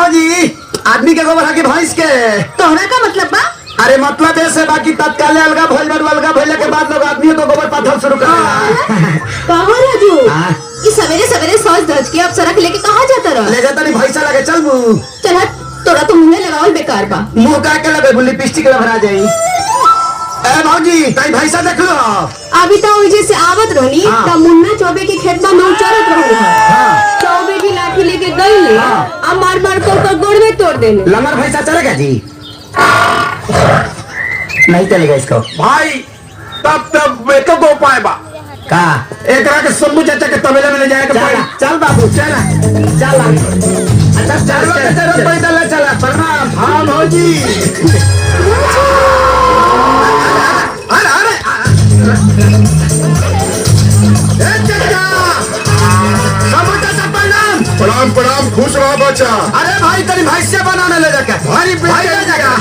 जी आदमी के गोबर की भैंस के तोहरा का मतलब बा? अरे मतलब ऐसे बाकी तत्काल अलगा भइल के बाद लोग आदमी तो गोबर पाथर शुरू कर कहो राजू ये सवेरे सवेरे सोच धज के अब सड़क लेके कहाँ जाता रहा? ले जाता नहीं भैंसा लगे चल चल तोरा तो मुँह लगावल बेकार बा। मुँह का के लगे लिपस्टिक भरा जाई। ए भौजी तई भैंसा देख लो अभी तो वजह से आवत रहनी त मुन्ना चौबे के खेत में नौ चरत रहू चौबे की लाठी लेके गई ले अब मार मार कर गोड़ में तोड़ देने। लंगर भैंसा चलेगा जी? नहीं चलेगा इसको भाई तब एक दो उपाय बा का एक के शंभू चाचा के तबेला में ले जाएगा। चल बाबू चल अच्छा चल प्रणाम। हाँ भौजी प्रणाम प्रणाम खुश रहो बच्चा। अरे भाई तेरी भैंसिया बनाने ले जाके भाई ले जाएगा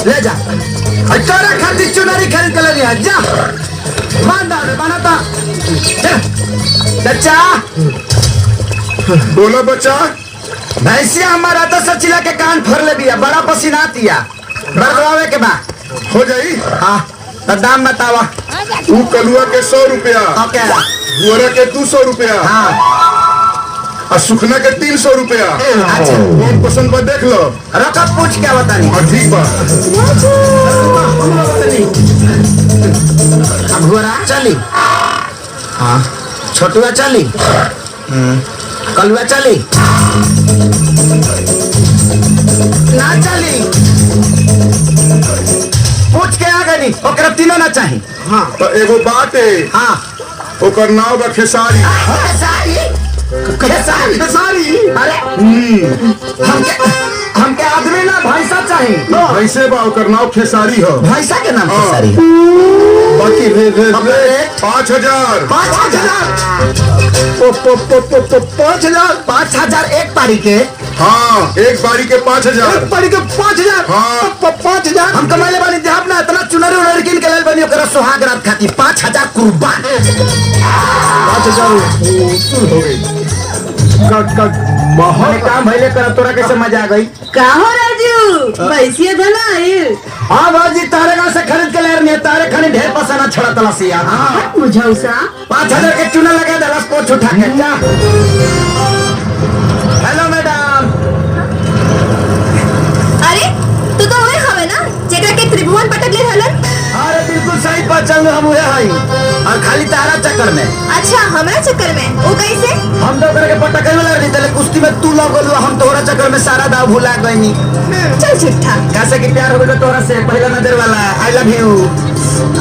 ले जा तोरा खातिर चुनरी खरीद के ले लिया जा बनाता चाचा। बोलो बच्चा। भैंसिया हमारा तो सचिला के कान फोड़ ले दिया बड़ा पसीना आतिया बरगवावे के बाद हो जाई। हाँ तो दाम बतावा। तू कलुआ के 100 रुपया ओके बुअरा के 200 रुपया हाँ और सुखना के 300 रुपया। अच्छा कौन पसंद बा देख लो। रकम पूछ क्या बतानी और ठीक बा अब घोड़ा चली हाँ छोटुआ चली कलुआ चली ना चली पूछ के आ गई ओकरा तीनों ना चाहिए। हाँ तो एगो बात है। हाँ ओकर नाव बा खेसारी। खेसारी खेसारी अरे हमके आदमी ना भैंसा चाहिए। वैसे बा ओकर नाव खेसारी हो। भैंसा के नाम खेसारी बाकी भेज 5000 5000 एक पारी के। हाँ एक बारी के 5000 एक पारी के 5000 हाँ 5000 हम कमाइले वाली देहात ना इतना चुनरी उनरी किन के लेल बनी ओकरा सुहाग रात खाती 5000 कुर्बान 5000 हो गई। बहुत काम भइले कर तोरा कैसे मजा आ गई? कहो राजू भैंसिया धना आइल। हाँ बाजी तारे गाँव से खरीद के ले रही तारे खाली ढेर पसाना छोड़ा तलासिया। हाँ मुझौसा 5000 के चूना लगा दे रस पोछ उठा के जा। Hello madam. अरे तू तो वही हवे ना जेकरा के त्रिभुवन पटक ले रहलन? अरे बिल्कुल सही पहचान हम हुए हई और खाली तारा चक्कर में। अच्छा हमरा चक्कर में वो कैसे? हम तो करे के पटक वाला नहीं तले कुश्ती में तू लगल हम तोरा चक्कर में सारा दाव भुला गईनी। चल ठीक ठाक। कैसे कि प्यार हो गया तोरा से पहला नजर वाला आई लव यू।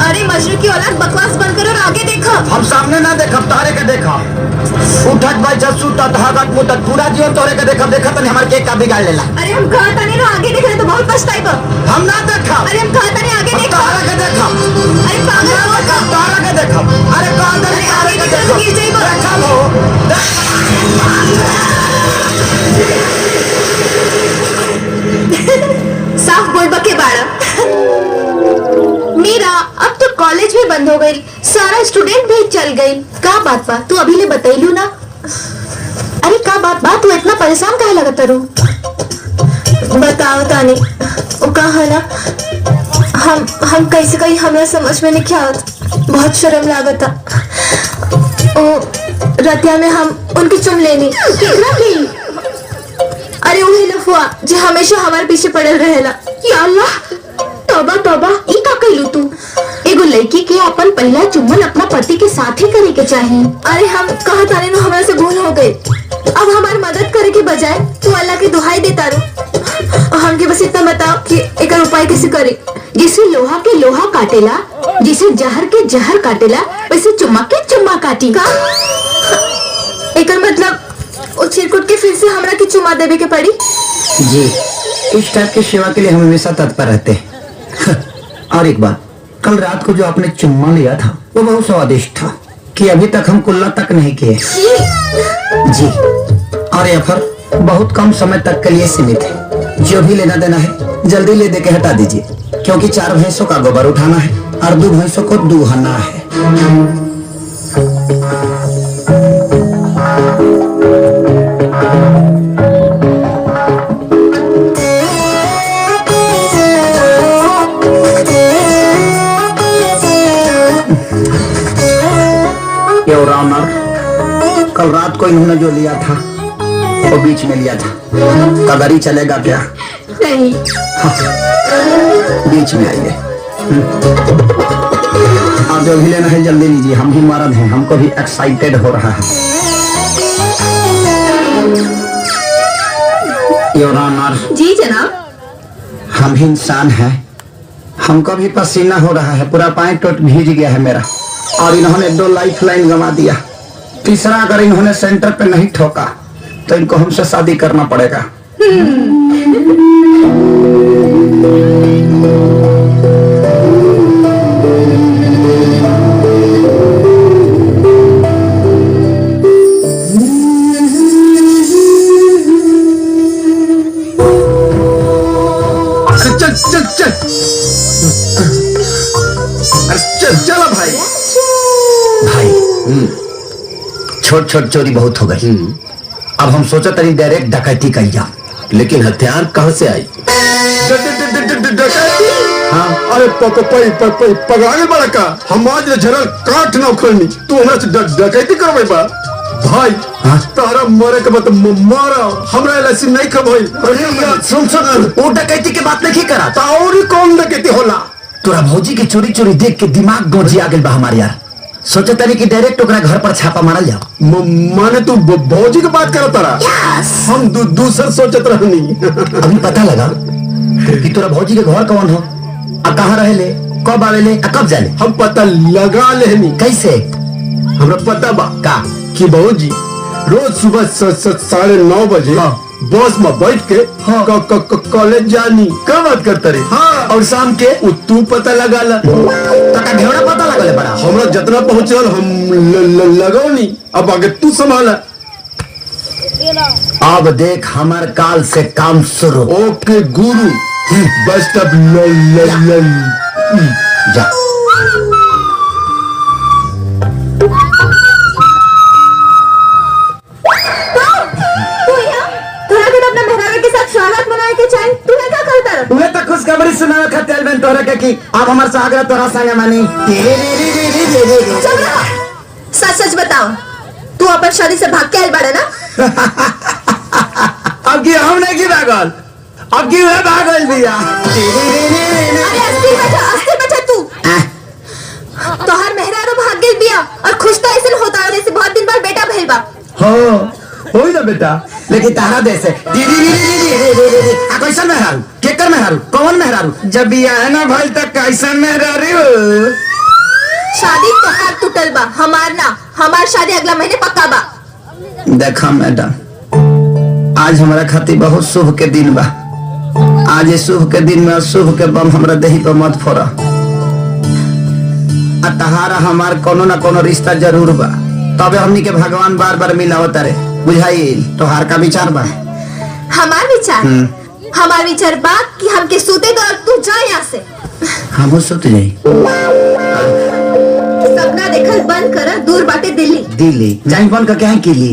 अरे मजनू की औलाद बकवास बंद करो और आगे देखो। हम सामने ना देखब तारे के देखा उठत बैठत सुतत हगत मुतत पूरा जीवन तोरे के देखब देखत नहीं हमार केक का बिगाड़ लेला। अरे हम कहता नहीं ना आगे देख रहे तो बहुत पछताएगा। हम ना देखब। अरे हम कहता नहीं आगे देखो। तारा के देखब। अरे पागल हो ना तारा के देखब। अरे कांदर अरे तारे आगे के देखो देखब। गिर जाइबो। देखब हो साफ बोल बके बाड़ा। मेरा अब तो कॉलेज भी बंद हो गई सारा स्टूडेंट भी चल गई। का बात बा तू अभी ले बताइलू ना? अरे का बात तू इतना परेशान काहे लगत रू? बताओ तानी वो कहा ना हम कैसे कहीं हमें समझ में नहीं आवत बहुत शर्म लागता। ओ रतिया में हम उनकी चुम लेनी कितना भी। अरे वही लफुआ जो हमेशा हमारे पीछे पड़ल रहेला। या अल्लाह तौबा तौबा ई का कहलू तू? एगो लड़की के अपन पहला चुम्बन अपना पति के साथ ही करे के चाहिए। अरे हम कहा तारे नो हमरा से भूल हो गई। अब हमारी मदद करे के बजाय तू अल्लाह की दुहाई देता रो। हमके बस इतना बताओ कि एक उपाय कैसे करे? जिसे लोहा के लोहा काटेला जिसे जहर के जहर काटेला वैसे चुम्मा के चुम्मा काटी का। एक मतलब वो चिरकुट के फिर से हमरा की चुम्मा देवे के पड़ी। जी इस टाइप की सेवा के लिए हम हमेशा तत्पर रहते हैं। और एक बात कल रात को जो आपने चुम्मा लिया था वो बहुत स्वादिष्ट था कि अभी तक हम कुल्ला तक नहीं किए। जी और ये ऑफर बहुत कम समय तक के लिए सीमित है। जो भी लेना देना है जल्दी ले दे के हटा दीजिए क्योंकि 4 भैंसों का गोबर उठाना है और 2 भैंसों को दूहना है। योर ऑनर, कल रात को इन्होंने जो लिया था वो बीच में लिया था। कदरी चलेगा क्या? नहीं। बीच में आइए। आप जो भी लेना है जल्दी लीजिए, हम भी मर्द हैं, हमको भी एक्साइटेड हो रहा है। Your honour. जी जनाब। हम भी इंसान हैं, हमको भी पसीना हो रहा है, पूरा पैंट टोट भीज गया है मेरा। और इन्होंने 2 लाइफ लाइन गंवा दिया। तीसरा अगर इन्होंने सेंटर पे नहीं ठोका तो इनको हमसे शादी करना पड़ेगा। चल चल चल, अरे चल चला भाई। भाई छोट छोट चोरी बहुत हो गई। अब हम सोचा तरी डायरेक्ट डकैती कर जा। लेकिन हथियार कहाँ से आई? हाँ, अरे पगड़ाने बड़ा का हम आज झरल काट ना उखड़नी, तू हमरा से डकैती करवाई बा भाई। हाँ? तारा मरे के बाद मारा हमरा एलसी नहीं खबई। सुन सुन, वो डकैती के बात नहीं करा। और कौन डकैती होला? तोरा भौजी के चोरी चोरी देख के दिमाग गोजी आ गइल बा हमार यार। सोचा तनी कि डायरेक्ट ओकरा घर पर छापा मारल जाओ। माने तू भौजी की बात करत तारा? हम दूसर सोचत रहनी। अभी पता लगा कि तोरा भौजी के घर कौन हो, आ कहाँ रहेले, कब आवेले, आ कब जाले। हम पता लगा लेनी। कैसे? हमरा पता बा का कि भौजी रोज सुबह 9:30 बजे हाँ। बस में बैठ के हाँ। कॉलेज जानी। क्या बात करता रे? हाँ, और शाम के तू पता लगा ला। तका घेवड़ा पता लगले बड़ा। हमरा जितना पहुंचल हम लगौनी, अब आगे तू संभाला। अब देख हमार काल से काम शुरू। ओके गुरु, बेस्ट ऑफ जा। तुम्हें तो खुशखबरी सुनावे खातिर मैं तोरा के कि अब हमार सागर तोरा संग मानी। सच सच बताओ, तू अपन शादी से भाग के आइल बाड़ा ना? अब की हम नहीं की भागल, अब की वे भागल भैया। अरे अस्थिर बैठा तू। तोहर मेहरारू भाग गेल बिया और खुश तो ऐसे होता है जैसे बहुत दिन बाद बेटा भइल बा। हो ना बेटा, लेकिन तारा देश है। कैसन मेहरारू, केकर मेहरारू, कौन मेहरारू? जब बिया है ना भाई तक कैसन मेहरारू? शादी तोहार टूटल बा, हमार ना। हमार शादी अगला महीने पक्का बा। देखा मैडम, आज हमारा खातिर बहुत शुभ के दिन बा। आज इस शुभ के दिन में अशुभ के बम हमरा देही पर मत फोड़ा। तहारा हमार कोनो ना कोनो रिश्ता जरूर बा, तबे हमनी के भगवान बार बार मिलावत रे। बुझाइल? तोहार का विचार बा? हमार विचार बा कि हमके सूते दो और तू जा यहाँ से। हम सुत जाई। सपना देखल बंद कर, दूर बाटे दिल्ली। दिल्ली जाई बन का क्या किली?